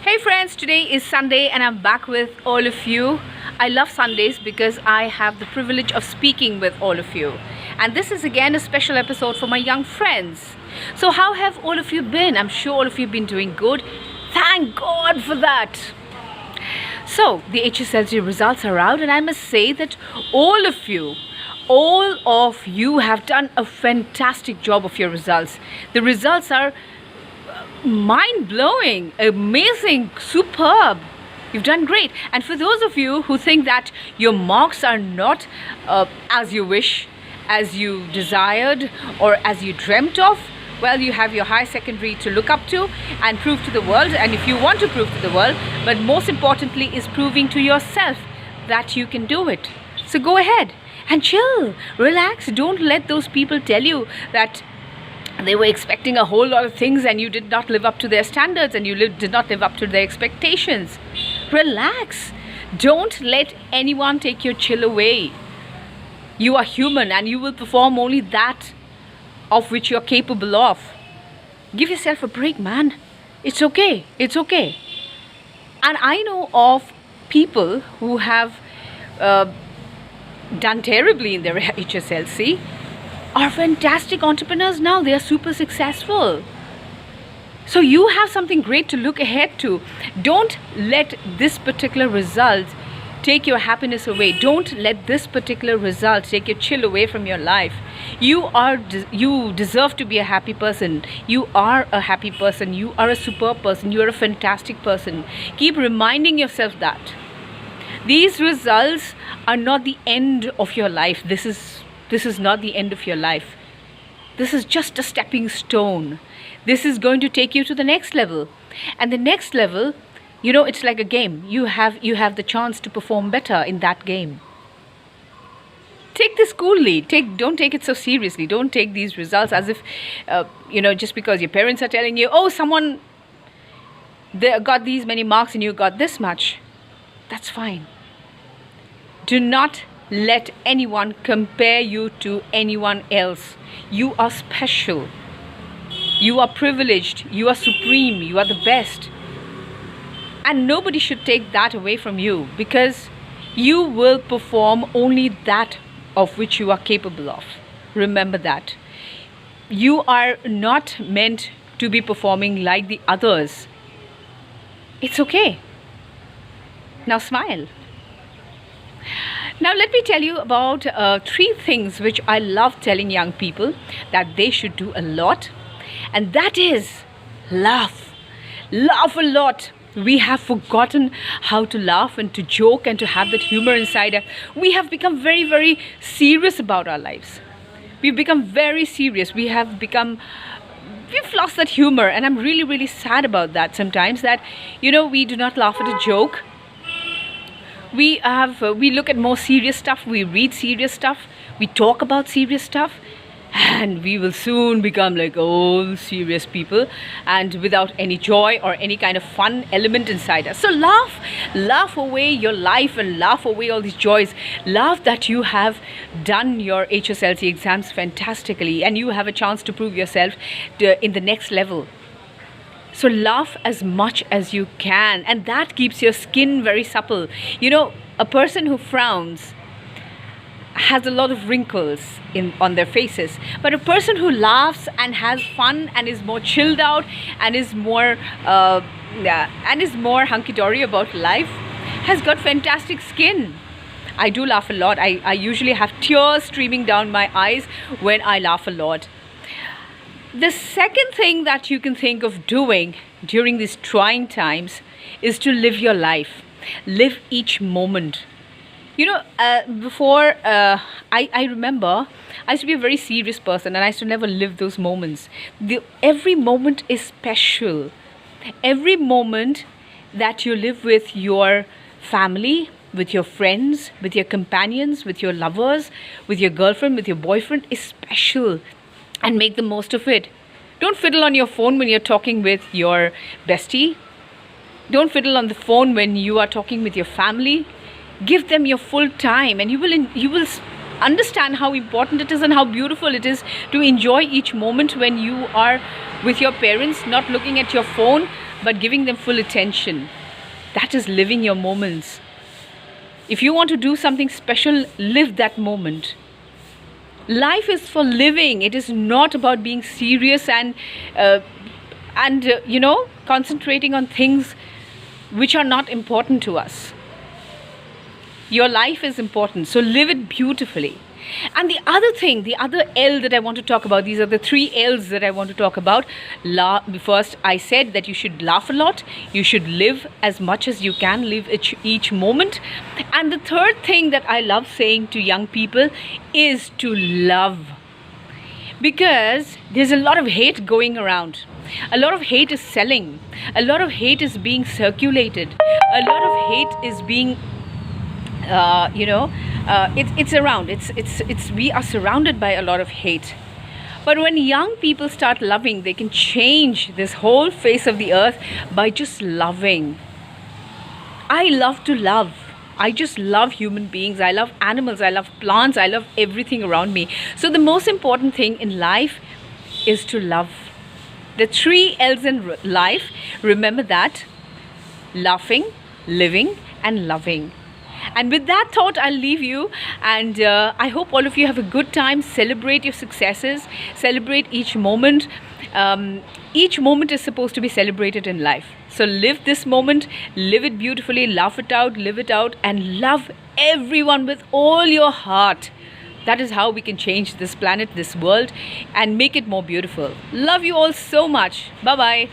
Hey friends, today is Sunday and I'm back with all of you. I love Sundays because I have the privilege of speaking with all of you. And this is again a special episode for my young friends. So how have all of you been? I'm sure all of you have been doing good. Thank God for that. So the HSLC results are out and I must say that all of you have done a fantastic job of your results. The results are mind-blowing, amazing, superb. You've done great. And for those of you who think that your marks are not as you wish, as you desired, or as you dreamt of, well, you have your high secondary to look up to and prove to the world. And if you want to prove to the world, but most importantly is proving to yourself that you can do it. So go ahead and chill, relax. Don't let those people tell you that they were expecting a whole lot of things and you did not live up to their standards and you did not live up to their expectations. Relax. Don't let anyone take your chill away. You are human and you will perform only that of which you're capable of. Give yourself a break, man. It's okay. It's okay. And I know of people who have done terribly in their HSLC are fantastic entrepreneurs now. They are super successful. So you have something great to look ahead to. Don't let this particular result take your happiness away. Don't let this particular result take your chill away from your life. You deserve to be a happy person. You are a happy person. You are a superb person. You are a fantastic person. Keep reminding yourself that. These results are not the end of your life. This is not the end of your life. This is just a stepping stone. This is going to take you to the next level. And the next level, it's like a game. You have the chance to perform better in that game. Take this coolly. Don't take it so seriously. Don't take these results as if, just because your parents are telling you, oh, someone they got these many marks and you got this much. That's fine. Do not let anyone compare you to anyone else. You are special. You are privileged. You are supreme. You are the best. And nobody should take that away from you because you will perform only that of which you are capable of. Remember that. You are not meant to be performing like the others. It's okay. Now smile. Now let me tell you about 3 things which I love telling young people that they should do a lot. And that is laugh. Laugh a lot. We have forgotten how to laugh and to joke and to have that humor inside us. We have become very, very serious about our lives. We've become very serious. We've lost that humor. And I'm really, really sad about that sometimes that, we do not laugh at a joke. We look at more serious stuff, we read serious stuff, we talk about serious stuff, and we will soon become like old serious people and without any joy or any kind of fun element inside us. So laugh away your life and laugh away all these joys. Laugh that you have done your HSLC exams fantastically and you have a chance to prove yourself in the next level. So laugh as much as you can and that keeps your skin very supple. A person who frowns has a lot of wrinkles on their faces. But a person who laughs and has fun and is more chilled out and is more hunky-dory about life has got fantastic skin. I do laugh a lot. I usually have tears streaming down my eyes when I laugh a lot. The second thing that you can think of doing during these trying times is to live your life. Live each moment. Before I remember, I used to be a very serious person and I used to never live those moments. Every moment is special. Every moment that you live with your family, with your friends, with your companions, with your lovers, with your girlfriend, with your boyfriend is special. And make the most of it. Don't fiddle on your phone when you're talking with your bestie. Don't fiddle on the phone when you are talking with your family. Give them your full time and you will understand how important it is and how beautiful it is to enjoy each moment when you are with your parents, not looking at your phone, but giving them full attention. That is living your moments. If you want to do something special, live that moment. Life is for living. It is not about being serious and concentrating on things which are not important to us. Your life is important, so live it beautifully. And the other thing, the other L that I want to talk about, these are the 3 L's that I want to talk about. First, I said that you should laugh a lot. You should live as much as you can, live each moment. And the third thing that I love saying to young people is to love. Because there's a lot of hate going around. A lot of hate is selling. A lot of hate is being circulated. A lot of hate is being it's around. We are surrounded by a lot of hate. But when young people start loving, they can change this whole face of the earth by just loving. I love to love. I just love human beings. I love animals. I love plants. I love everything around me. So the most important thing in life is to love. The 3 L's in life, remember that: laughing, living, and loving. And with that thought, I'll leave you. And I hope all of you have a good time. Celebrate your successes. Celebrate each moment. Each moment is supposed to be celebrated in life. So live this moment. Live it beautifully. Laugh it out. Live it out. And love everyone with all your heart. That is how we can change this planet, this world, and make it more beautiful. Love you all so much. Bye-bye.